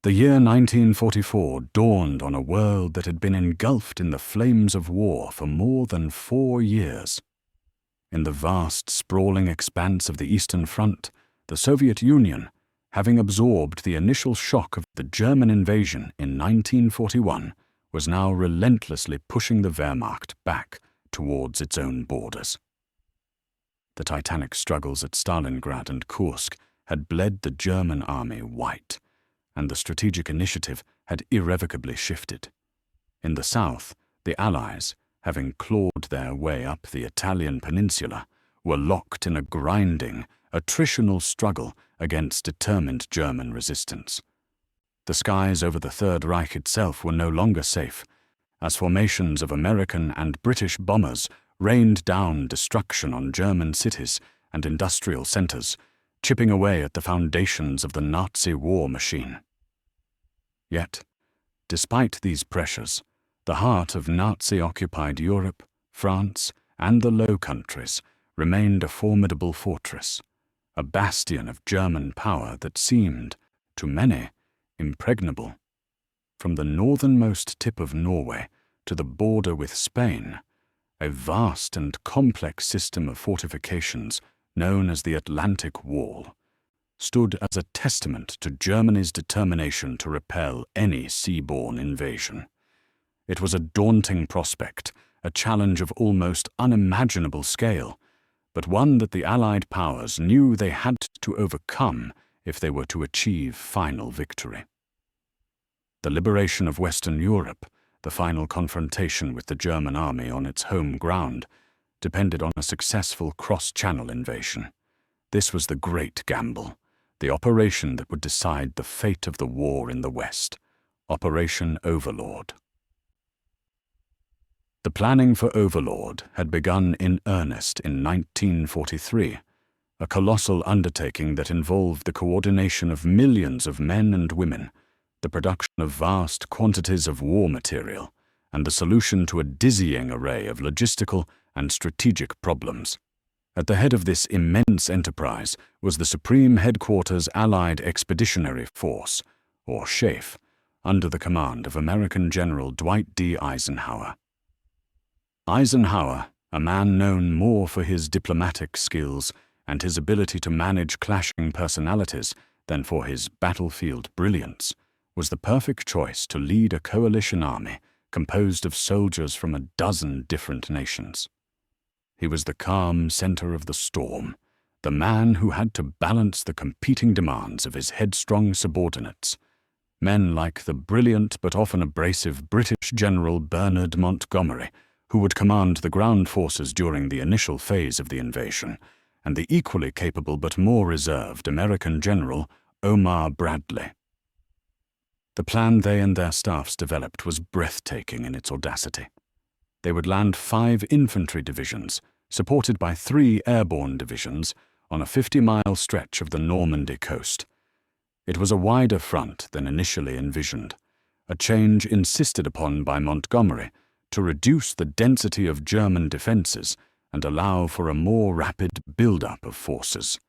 The year 1944 dawned on a world that had been engulfed in the flames of war for more than 4 years. In the vast, sprawling expanse of the Eastern Front, the Soviet Union, having absorbed the initial shock of the German invasion in 1941, was now relentlessly pushing the Wehrmacht back towards its own borders. The titanic struggles at Stalingrad and Kursk had bled the German army white, and the strategic initiative had irrevocably shifted. In the south, the Allies, having clawed their way up the Italian peninsula, were locked in a grinding, attritional struggle against determined German resistance. The skies over the Third Reich itself were no longer safe, as formations of American and British bombers rained down destruction on German cities and industrial centers, chipping away at the foundations of the Nazi war machine. Yet, despite these pressures, the heart of Nazi-occupied Europe, France, and the Low Countries remained a formidable fortress, a bastion of German power that seemed, to many, impregnable. From the northernmost tip of Norway to the border with Spain, a vast and complex system of fortifications known as the Atlantic Wall stood as a testament to Germany's determination to repel any seaborne invasion. It was a daunting prospect, a challenge of almost unimaginable scale, but one that the Allied powers knew they had to overcome if they were to achieve final victory. The liberation of Western Europe, the final confrontation with the German army on its home ground, depended on a successful cross-channel invasion. This was the great gamble, the operation that would decide the fate of the war in the West, Operation Overlord. The planning for Overlord had begun in earnest in 1943, a colossal undertaking that involved the coordination of millions of men and women, the production of vast quantities of war material, and the solution to a dizzying array of logistical and strategic problems. At the head of this immense enterprise was the Supreme Headquarters Allied Expeditionary Force, or SHAEF, under the command of American General Dwight D. Eisenhower. Eisenhower, a man known more for his diplomatic skills and his ability to manage clashing personalities than for his battlefield brilliance, was the perfect choice to lead a coalition army composed of soldiers from a dozen different nations. He was the calm center of the storm, the man who had to balance the competing demands of his headstrong subordinates, men like the brilliant but often abrasive British General Bernard Montgomery, who would command the ground forces during the initial phase of the invasion, and the equally capable but more reserved American General Omar Bradley. The plan they and their staffs developed was breathtaking in its audacity. They would land 5 infantry divisions, supported by 3 airborne divisions, on a 50-mile stretch of the Normandy coast. It was a wider front than initially envisioned, a change insisted upon by Montgomery to reduce the density of German defenses and allow for a more rapid build-up of forces.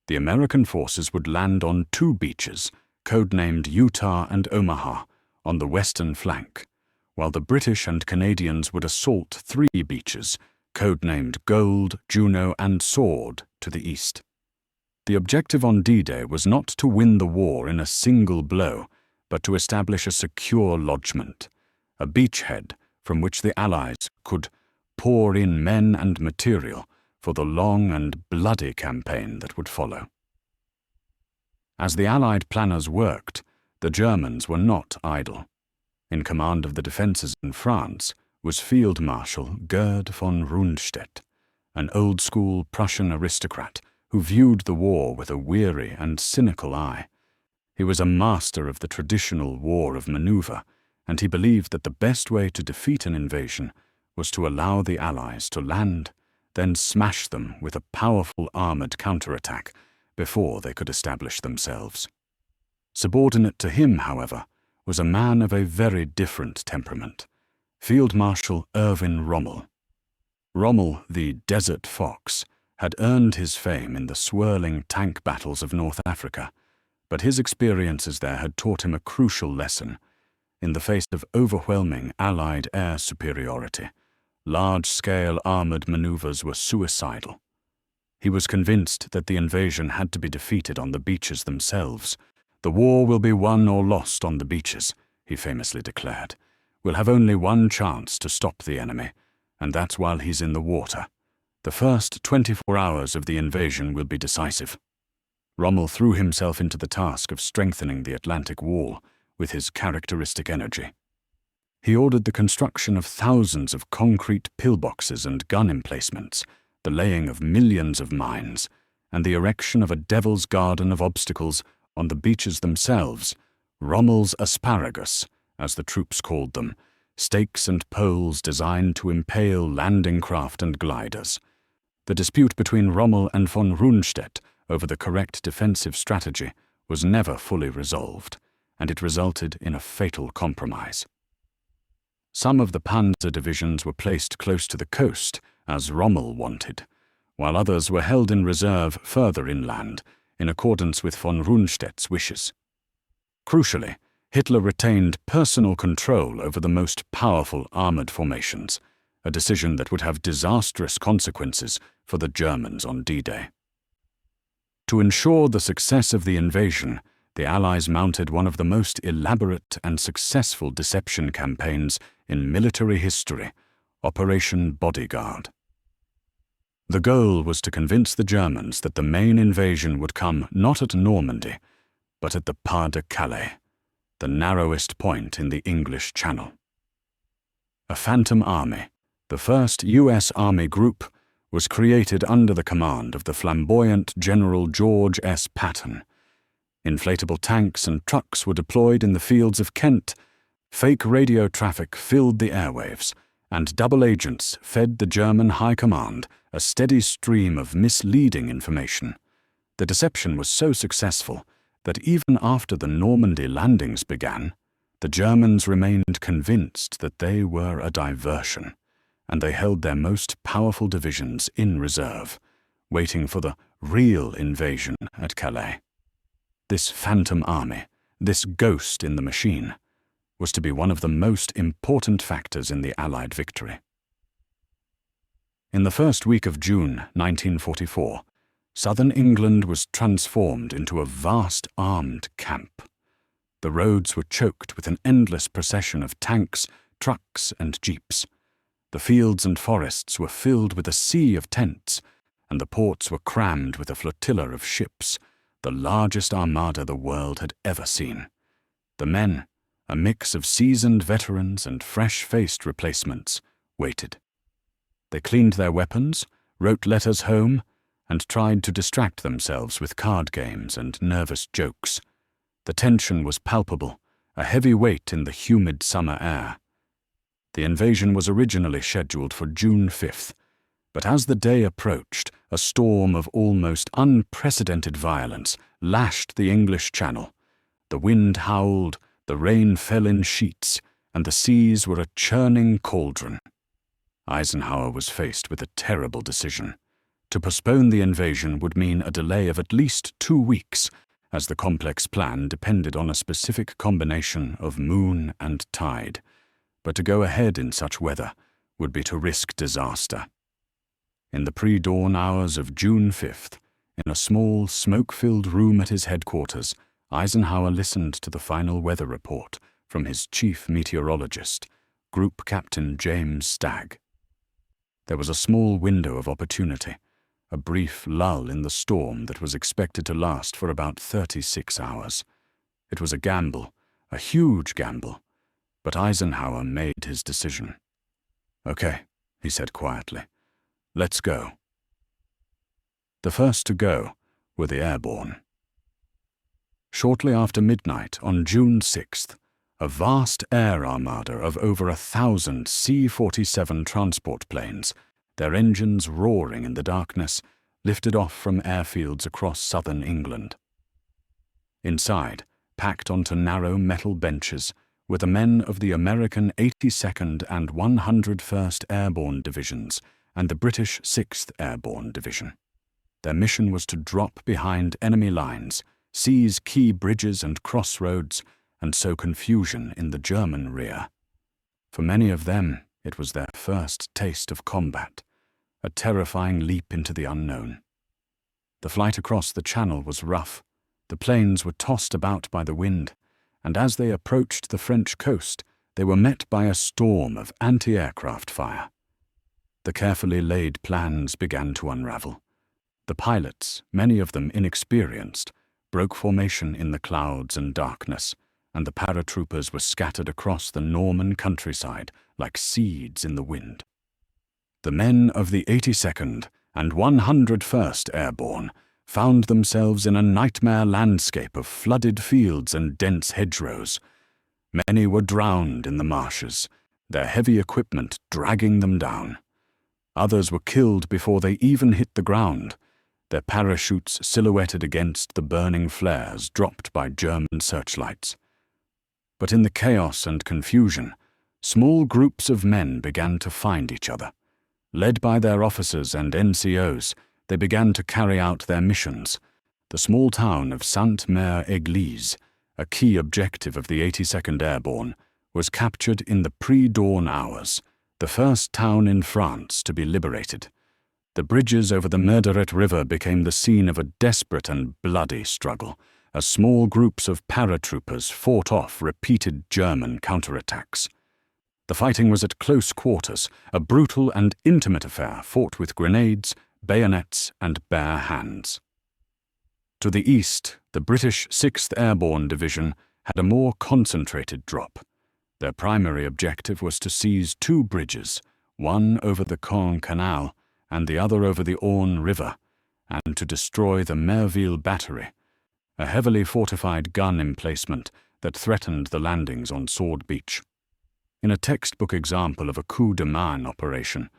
The American forces would land on 2 beaches, codenamed Utah and Omaha, on the western flank, while the British and Canadians would assault 3 beaches, codenamed Gold, Juno, and Sword, to the east. The objective on D-Day was not to win the war in a single blow, but to establish a secure lodgment, a beachhead from which the Allies could pour in men and material for the long and bloody campaign that would follow. As the Allied planners worked, the Germans were not idle. In command of the defences in France was Field Marshal Gerd von Rundstedt, an old-school Prussian aristocrat who viewed the war with a weary and cynical eye. He was a master of the traditional war of maneuver, and he believed that the best way to defeat an invasion was to allow the Allies to land, then smash them with a powerful armoured counterattack before they could establish themselves. Subordinate to him, however, was a man of a very different temperament, Field Marshal Erwin Rommel. Rommel, the Desert Fox, had earned his fame in the swirling tank battles of North Africa, But his experiences there had taught him a crucial lesson. In the face of overwhelming Allied air superiority, large-scale armored maneuvers were suicidal. He was convinced that the invasion had to be defeated on the beaches themselves. "The war will be won or lost on the beaches," he famously declared. "We'll have only one chance to stop the enemy, and that's while he's in the water. The first 24 hours of the invasion will be decisive." Rommel threw himself into the task of strengthening the Atlantic Wall with his characteristic energy. He ordered the construction of thousands of concrete pillboxes and gun emplacements, the laying of millions of mines, and the erection of a devil's garden of obstacles on the beaches themselves, Rommel's asparagus, as the troops called them, stakes and poles designed to impale landing craft and gliders. The dispute between Rommel and von Rundstedt over the correct defensive strategy was never fully resolved, and it resulted in a fatal compromise. Some of the panzer divisions were placed close to the coast, as Rommel wanted, while others were held in reserve further inland, in accordance with von Rundstedt's wishes. Crucially, Hitler retained personal control over the most powerful armored formations, a decision that would have disastrous consequences for the Germans on D-Day. To ensure the success of the invasion, the Allies mounted one of the most elaborate and successful deception campaigns in military history, Operation Bodyguard. The goal was to convince the Germans that the main invasion would come not at Normandy, but at the Pas de Calais, the narrowest point in the English Channel. A phantom army, the first U.S. Army group, was created under the command of the flamboyant General George S. Patton. Inflatable tanks and trucks were deployed in the fields of Kent, fake radio traffic filled the airwaves, and double agents fed the German High Command a steady stream of misleading information. The deception was so successful that even after the Normandy landings began, the Germans remained convinced that they were a diversion, and they held their most powerful divisions in reserve, waiting for the real invasion at Calais. This phantom army, this ghost in the machine, was to be one of the most important factors in the Allied victory. In the first week of June 1944, southern England was transformed into a vast armed camp. The roads were choked with an endless procession of tanks, trucks, and jeeps. The fields and forests were filled with a sea of tents, and the ports were crammed with a flotilla of ships, the largest armada the world had ever seen. The men, a mix of seasoned veterans and fresh-faced replacements, waited. They cleaned their weapons, wrote letters home, and tried to distract themselves with card games and nervous jokes. The tension was palpable, a heavy weight in the humid summer air. The invasion was originally scheduled for June 5th, but as the day approached, a storm of almost unprecedented violence lashed the English Channel. The wind howled, the rain fell in sheets, and the seas were a churning cauldron. Eisenhower was faced with a terrible decision. To postpone the invasion would mean a delay of at least 2 weeks, as the complex plan depended on a specific combination of moon and tide. But to go ahead in such weather would be to risk disaster. In the pre-dawn hours of June 5th, in a small, smoke-filled room at his headquarters, Eisenhower listened to the final weather report from his chief meteorologist, Group Captain James Stagg. There was a small window of opportunity, a brief lull in the storm that was expected to last for about 36 hours. It was a gamble, a huge gamble, but Eisenhower made his decision. "Okay," he said quietly. "Let's go." The first to go were the airborne. Shortly after midnight on June 6th, a vast air armada of over 1,000 C-47 transport planes, their engines roaring in the darkness, lifted off from airfields across southern England. Inside, packed onto narrow metal benches, were the men of the American 82nd and 101st Airborne Divisions and the British 6th Airborne Division. Their mission was to drop behind enemy lines seize key bridges and crossroads, and sow confusion in the German rear. For many of them, it was their first taste of combat, a terrifying leap into the unknown. The flight across the Channel was rough. The planes were tossed about by the wind, and as they approached the French coast, they were met by a storm of anti-aircraft fire. The carefully laid plans began to unravel. The pilots, many of them inexperienced, broke formation in the clouds and darkness, and the paratroopers were scattered across the Norman countryside like seeds in the wind. The men of the 82nd and 101st Airborne found themselves in a nightmare landscape of flooded fields and dense hedgerows. Many were drowned in the marshes, their heavy equipment dragging them down. Others were killed before they even hit the ground, their parachutes silhouetted against the burning flares dropped by German searchlights. But in the chaos and confusion, small groups of men began to find each other. Led by their officers and NCOs, they began to carry out their missions. The small town of Sainte-Mère-Église, a key objective of the 82nd Airborne, was captured in the pre-dawn hours, the first town in France to be liberated. The bridges over the Merderet River became the scene of a desperate and bloody struggle, as small groups of paratroopers fought off repeated German counterattacks. The fighting was at close quarters, a brutal and intimate affair fought with grenades, bayonets, and bare hands. To the east, the British 6th Airborne Division had a more concentrated drop. Their primary objective was to seize two bridges, one over the Caen Canal and the other over the Orne River, and to destroy the Merville Battery, a heavily fortified gun emplacement that threatened the landings on Sword Beach. In a textbook example of a coup de main operation,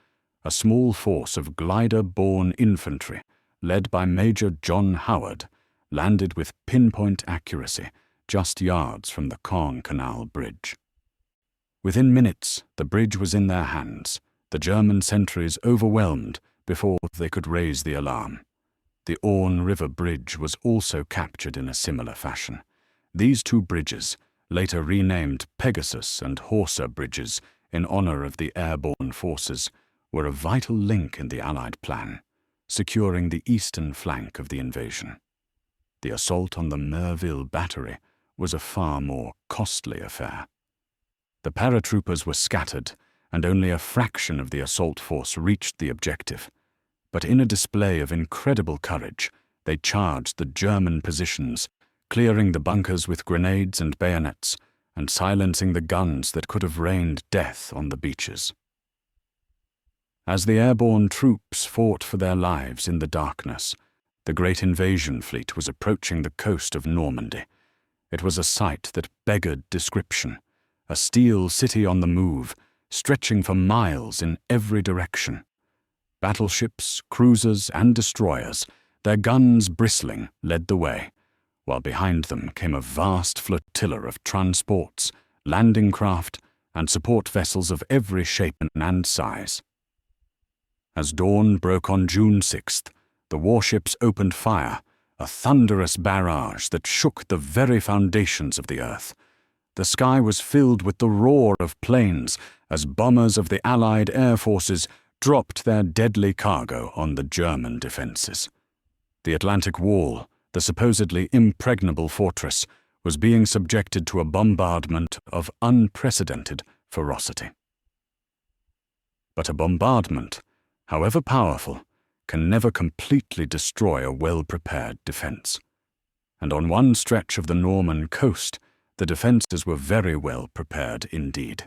a small force of glider-borne infantry, led by Major John Howard, landed with pinpoint accuracy just yards from the Caen Canal Bridge. Within minutes, the bridge was in their hands, the German sentries overwhelmed before they could raise the alarm. The Orne River Bridge was also captured in a similar fashion. These two bridges, later renamed Pegasus and Horsa bridges in honor of the airborne forces, were a vital link in the Allied plan, securing the eastern flank of the invasion. The assault on the Merville Battery was a far more costly affair. The paratroopers were scattered, and only a fraction of the assault force reached the objective. But in a display of incredible courage, they charged the German positions, clearing the bunkers with grenades and bayonets, and silencing the guns that could have rained death on the beaches. As the airborne troops fought for their lives in the darkness, the great invasion fleet was approaching the coast of Normandy. It was a sight that beggared description, a steel city on the move, stretching for miles in every direction. Battleships, cruisers, and destroyers, their guns bristling, led the way, while behind them came a vast flotilla of transports, landing craft, and support vessels of every shape and size. As dawn broke on June 6th, the warships opened fire, a thunderous barrage that shook the very foundations of the earth. The sky was filled with the roar of planes as bombers of the Allied air forces dropped their deadly cargo on the German defenses. The Atlantic Wall, the supposedly impregnable fortress, was being subjected to a bombardment of unprecedented ferocity. But a bombardment, however powerful, can never completely destroy a well-prepared defense. And on one stretch of the Norman coast, the defenses were very well prepared indeed.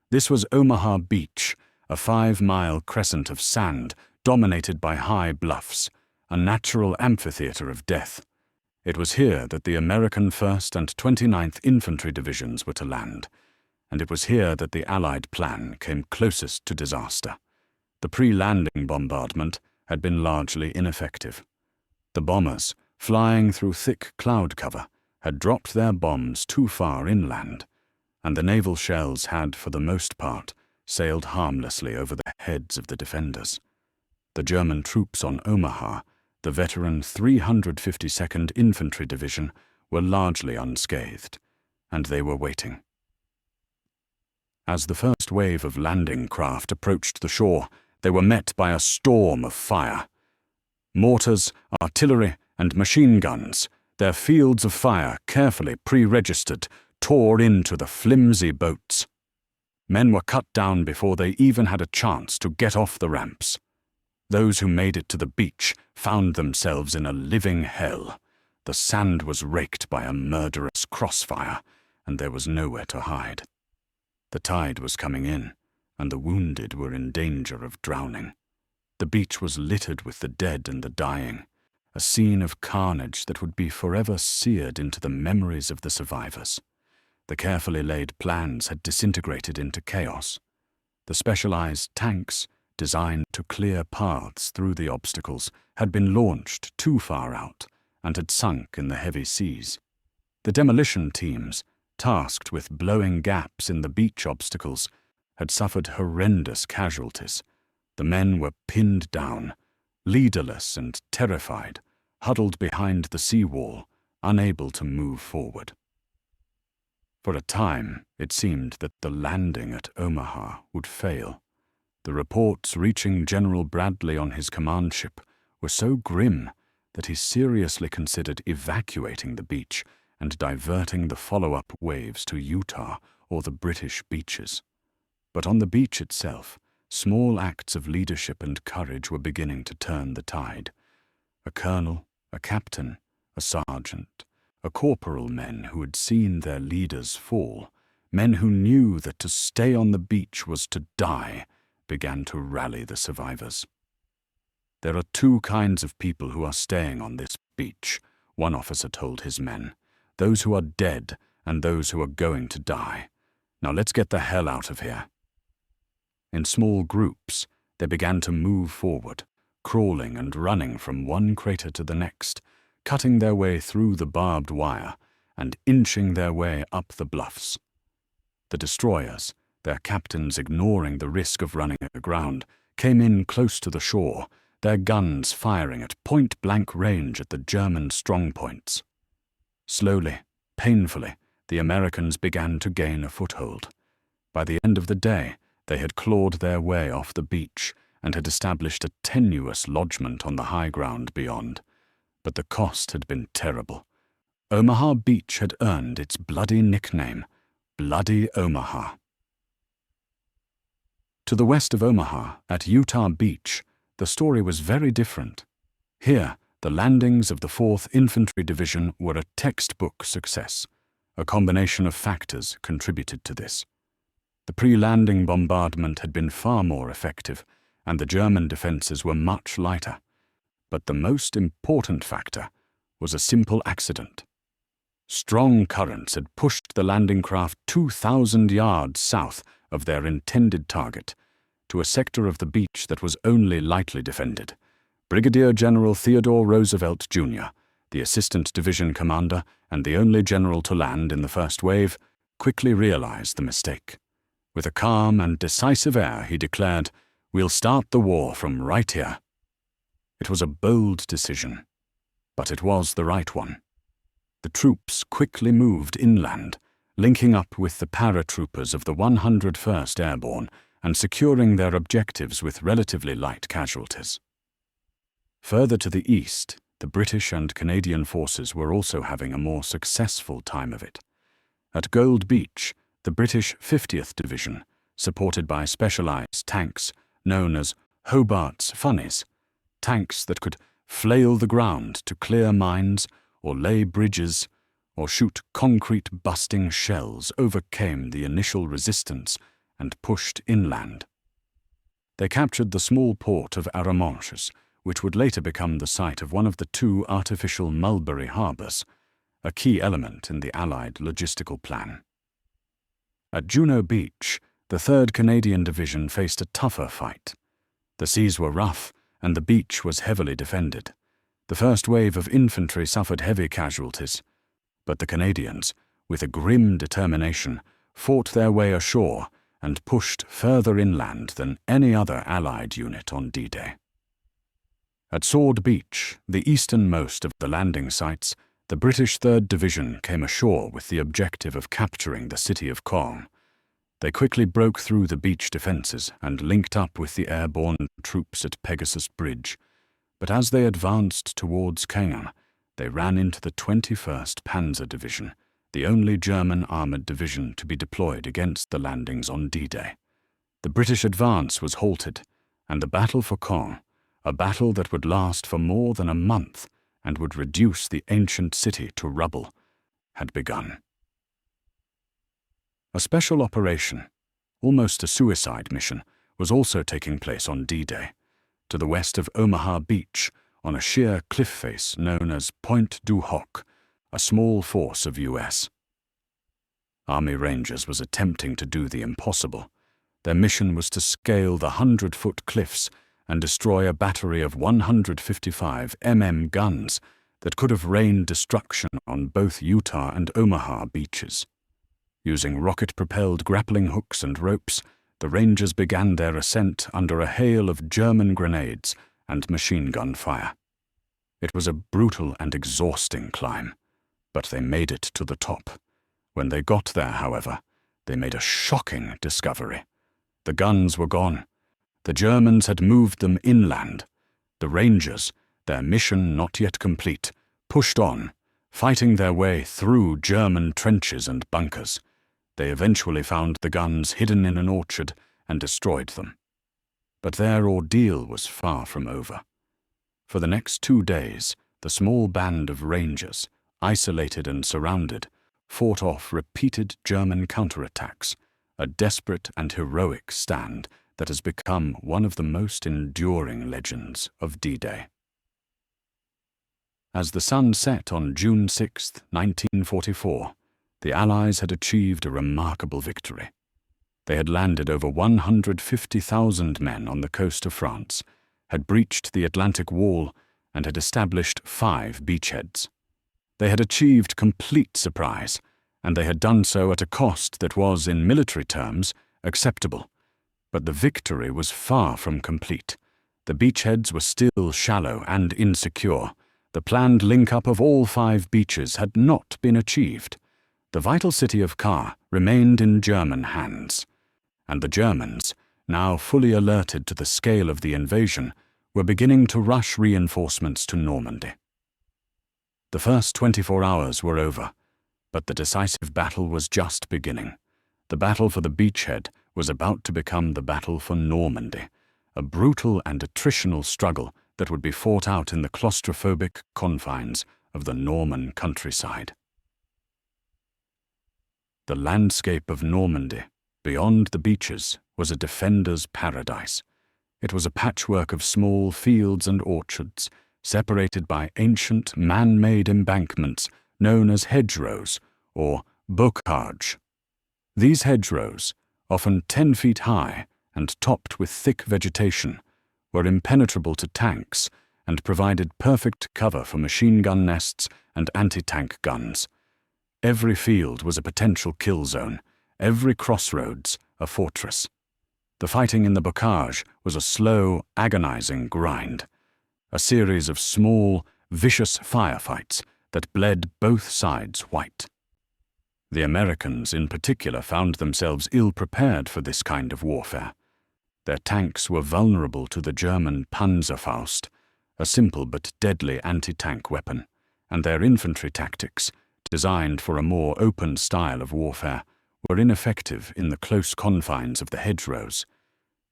This was Omaha Beach, a 5-mile crescent of sand dominated by high bluffs, a natural amphitheater of death. It was here that the American 1st and 29th Infantry Divisions were to land, and it was here that the Allied plan came closest to disaster. The pre-landing bombardment had been largely ineffective. The bombers, flying through thick cloud cover, had dropped their bombs too far inland, and the naval shells had, for the most part, sailed harmlessly over the heads of the defenders. The German troops on Omaha, the veteran 352nd Infantry Division were largely unscathed, and they were waiting. As the first wave of landing craft approached the shore, they were met by a storm of fire. Mortars, artillery, and machine guns, their fields of fire carefully pre-registered, tore into the flimsy boats. Men were cut down before they even had a chance to get off the ramps. Those who made it to the beach found themselves in a living hell. The sand was raked by a murderous crossfire, and there was nowhere to hide. The tide was coming in, and the wounded were in danger of drowning. The beach was littered with the dead and the dying, a scene of carnage that would be forever seared into the memories of the survivors. The carefully laid plans had disintegrated into chaos. The specialized tanks, designed to clear paths through the obstacles, had been launched too far out and had sunk in the heavy seas. The demolition teams, tasked with blowing gaps in the beach obstacles, had suffered horrendous casualties. The men were pinned down, leaderless and terrified, huddled behind the seawall, unable to move forward. For a time, it seemed that the landing at Omaha would fail. The reports reaching General Bradley on his command ship were so grim that he seriously considered evacuating the beach and diverting the follow-up waves to Utah or the British beaches. But on the beach itself, small acts of leadership and courage were beginning to turn the tide. A colonel, a captain, a sergeant, a corporal, men who had seen their leaders fall, men who knew that to stay on the beach was to die, began to rally the survivors. "There are two kinds of people who are staying on this beach," one officer told his men. "Those who are dead and those who are going to die. Now let's get the hell out of here." In small groups, they began to move forward, crawling and running from one crater to the next, cutting their way through the barbed wire and inching their way up the bluffs. The destroyers, their captains ignoring the risk of running aground, came in close to the shore, their guns firing at point-blank range at the German strongpoints. Slowly, painfully, the Americans began to gain a foothold. By the end of the day, they had clawed their way off the beach and had established a tenuous lodgment on the high ground beyond. But the cost had been terrible. Omaha Beach had earned its bloody nickname, Bloody Omaha. To the west of Omaha, at Utah Beach, the story was very different. Here, the landings of the 4th Infantry Division were a textbook success. A combination of factors contributed to this. The pre-landing bombardment had been far more effective, and the German defenses were much lighter. But the most important factor was a simple accident. Strong currents had pushed the landing craft 2,000 yards south of their intended target, to a sector of the beach that was only lightly defended. Brigadier General Theodore Roosevelt, Jr., the assistant division commander and the only general to land in the first wave, quickly realized the mistake. With a calm and decisive air, he declared, "We'll start the war from right here." It was a bold decision, but it was the right one. The troops quickly moved inland, linking up with the paratroopers of the 101st Airborne and securing their objectives with relatively light casualties. Further to the east, the British and Canadian forces were also having a more successful time of it. At Gold Beach, the British 50th Division, supported by specialized tanks known as Hobart's Funnies, tanks that could flail the ground to clear mines or lay bridges or shoot concrete-busting shells, overcame the initial resistance and pushed inland. They captured the small port of Arromanches, which would later become the site of one of the two artificial Mulberry harbors, a key element in the Allied logistical plan. At Juno Beach, the 3rd Canadian Division faced a tougher fight. The seas were rough, and the beach was heavily defended. The first wave of infantry suffered heavy casualties, but the Canadians, with a grim determination, fought their way ashore and pushed further inland than any other Allied unit on D-Day. At Sword Beach, the easternmost of the landing sites, the British 3rd Division came ashore with the objective of capturing the city of Caen. They quickly broke through the beach defences and linked up with the airborne troops at Pegasus Bridge. But as they advanced towards Caen, they ran into the 21st Panzer Division, the only German armoured division to be deployed against the landings on D-Day. The British advance was halted, and the battle for Caen, a battle that would last for more than a month and would reduce the ancient city to rubble, had begun. A special operation, almost a suicide mission, was also taking place on D-Day, to the west of Omaha Beach, on a sheer cliff face known as Point du Hoc, a small force of U.S. Army Rangers was attempting to do the impossible. Their mission was to scale the 100-foot cliffs and destroy a battery of 155 guns that could have rained destruction on both Utah and Omaha beaches. Using rocket-propelled grappling hooks and ropes, the Rangers began their ascent under a hail of German grenades and machine gun fire. It was a brutal and exhausting climb, but they made it to the top. When they got there, however, they made a shocking discovery. The guns were gone. The Germans had moved them inland. The Rangers, their mission not yet complete, pushed on, fighting their way through German trenches and bunkers. They eventually found the guns hidden in an orchard and destroyed them. But their ordeal was far from over. For the next 2 days, the small band of Rangers, isolated and surrounded, fought off repeated German counterattacks, a desperate and heroic stand that has become one of the most enduring legends of D-Day. As the sun set on June 6, 1944, the Allies had achieved a remarkable victory. They had landed over 150,000 men on the coast of France, had breached the Atlantic Wall, and had established 5 beachheads. They had achieved complete surprise, and they had done so at a cost that was, in military terms, acceptable. But the victory was far from complete. The beachheads were still shallow and insecure. The planned link-up of all 5 beaches had not been achieved. The vital city of Caen remained in German hands, and the Germans, now fully alerted to the scale of the invasion, were beginning to rush reinforcements to Normandy. The first 24 hours were over, but the decisive battle was just beginning. The battle for the beachhead was about to become the battle for Normandy, a brutal and attritional struggle that would be fought out in the claustrophobic confines of the Norman countryside. The landscape of Normandy, beyond the beaches, was a defender's paradise. It was a patchwork of small fields and orchards, separated by ancient man-made embankments known as hedgerows or bocage. These hedgerows, often 10 feet high and topped with thick vegetation, were impenetrable to tanks and provided perfect cover for machine gun nests and anti-tank guns. Every field was a potential kill zone, every crossroads a fortress. The fighting in the bocage was a slow, agonizing grind, a series of small, vicious firefights that bled both sides white. The Americans in particular found themselves ill-prepared for this kind of warfare. Their tanks were vulnerable to the German Panzerfaust, a simple but deadly anti-tank weapon, and their infantry tactics, designed for a more open style of warfare, were ineffective in the close confines of the hedgerows.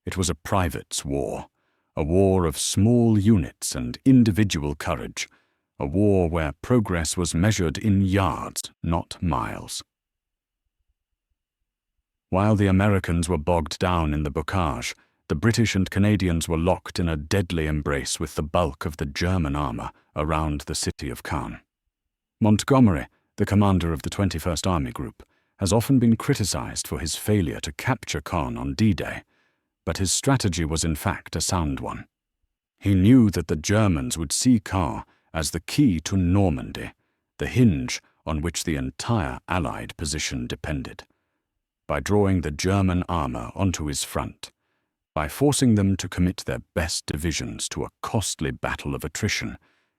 It was a private's war, a war of small units and individual courage, a war where progress was measured in yards, not miles. While the Americans were bogged down in the bocage, the British and Canadians were locked in a deadly embrace with the bulk of the German armour around the city of Caen. Montgomery, the commander of the 21st Army Group, has often been criticized for his failure to capture Caen on D-Day, but his strategy was in fact a sound one. He knew that the Germans would see Caen as the key to Normandy, the hinge on which the entire Allied position depended. By drawing the German armour onto his front, By forcing them to commit their best divisions to a costly battle of attrition,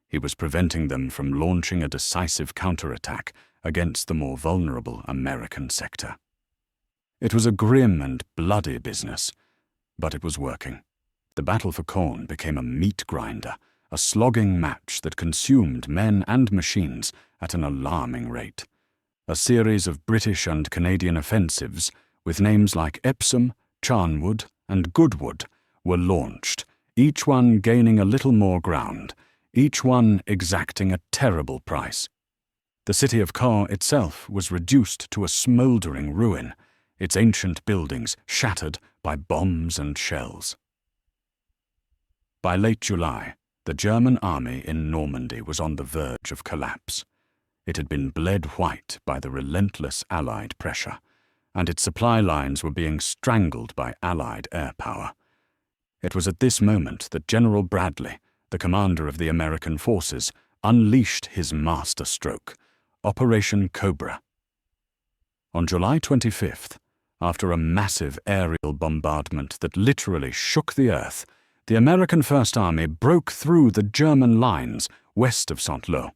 he was preventing them from launching a decisive counterattack against the more vulnerable American sector. It was a grim and bloody business, but it was working. The battle for Caen became a meat grinder, a slogging match that consumed men and machines at an alarming rate. A series of British and Canadian offensives, with names like Epsom, Charnwood, and Goodwood, were launched, each one gaining a little more ground, each one exacting a terrible price. The city of Caen itself was reduced to a smouldering ruin, its ancient buildings shattered by bombs and shells. By late July, the German army in Normandy was on the verge of collapse. It had been bled white by the relentless Allied pressure, and its supply lines were being strangled by Allied air power. It was at this moment that General Bradley, the commander of the American forces, unleashed his master stroke, Operation Cobra. On July 25th, after a massive aerial bombardment that literally shook the earth, the American First Army broke through the German lines west of Saint-Lô.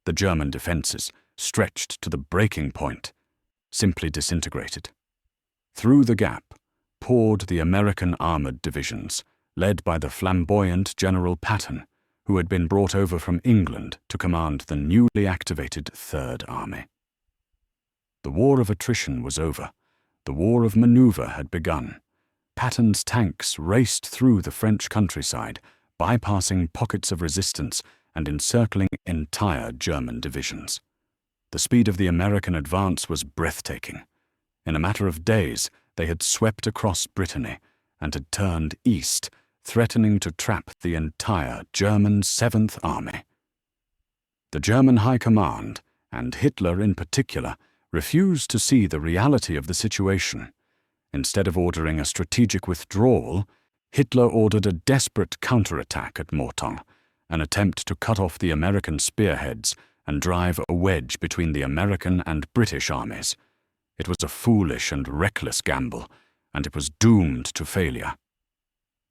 The German defenses, stretched to the breaking point, simply disintegrated. Through the gap poured the American armored divisions, led by the flamboyant General Patton, who had been brought over from England to command the newly activated Third Army. The war of attrition was over. The war of maneuver had begun. Patton's tanks raced through the French countryside, bypassing pockets of resistance and encircling entire German divisions. The speed of the American advance was breathtaking. In a matter of days, they had swept across Brittany and had turned east, threatening to trap the entire German Seventh Army. The German High Command, and Hitler in particular, refused to see the reality of the situation. Instead of ordering a strategic withdrawal, Hitler ordered a desperate counterattack at Mortain, an attempt to cut off the American spearheads and drive a wedge between the American and British armies. It was a foolish and reckless gamble, and it was doomed to failure.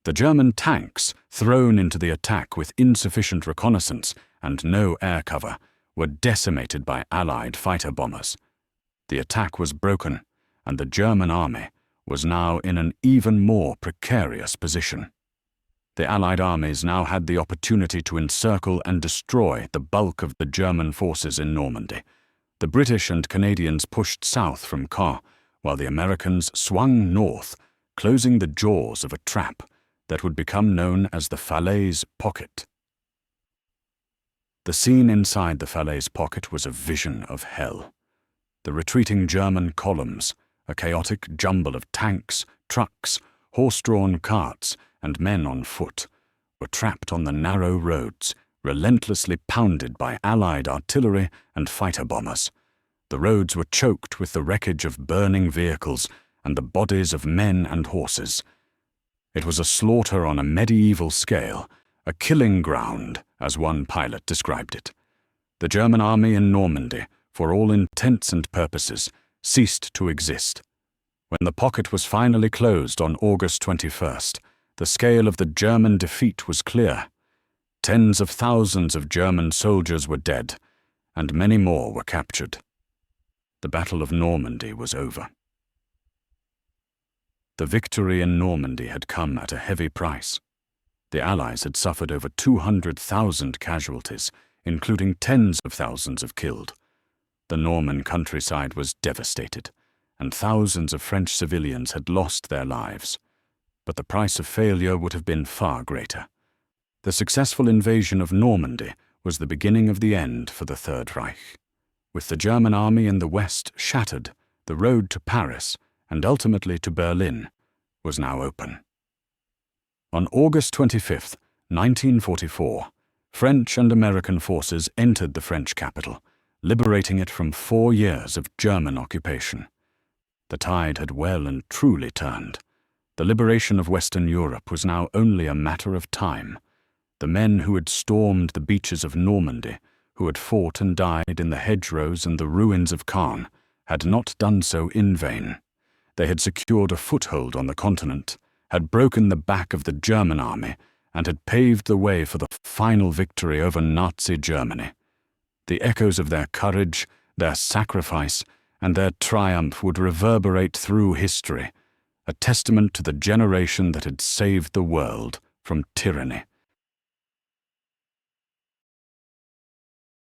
The German tanks, thrown into the attack with insufficient reconnaissance and no air cover, were decimated by Allied fighter bombers. The attack was broken, and the German army was now in an even more precarious position. The Allied armies now had the opportunity to encircle and destroy the bulk of the German forces in Normandy. The British and Canadians pushed south from Caen, while the Americans swung north, closing the jaws of a trap that would become known as the Falaise Pocket. The scene inside the Falaise Pocket was a vision of hell. The retreating German columns, a chaotic jumble of tanks, trucks, horse-drawn carts, and men on foot, were trapped on the narrow roads, relentlessly pounded by Allied artillery and fighter bombers. The roads were choked with the wreckage of burning vehicles and the bodies of men and horses. It was a slaughter on a medieval scale, a killing ground, as one pilot described it. The German army in Normandy, for all intents and purposes, ceased to exist. When the pocket was finally closed on August 21st, the scale of the German defeat was clear. Tens of thousands of German soldiers were dead, and many more were captured. The Battle of Normandy was over. The victory in Normandy had come at a heavy price. The Allies had suffered over 200,000 casualties, including tens of thousands of killed. The Norman countryside was devastated, and thousands of French civilians had lost their lives. But the price of failure would have been far greater. The successful invasion of Normandy was the beginning of the end for the Third Reich. With the German army in the west shattered, the road to Paris, and ultimately to Berlin, was now open. On August 25, 1944, French and American forces entered the French capital, liberating it from 4 years of German occupation. The tide had well and truly turned. The liberation of Western Europe was now only a matter of time. The men who had stormed the beaches of Normandy, who had fought and died in the hedgerows and the ruins of Caen, had not done so in vain. They had secured a foothold on the continent, had broken the back of the German army and had paved the way for the final victory over Nazi Germany. The echoes of their courage, their sacrifice, and their triumph would reverberate through history, a testament to the generation that had saved the world from tyranny.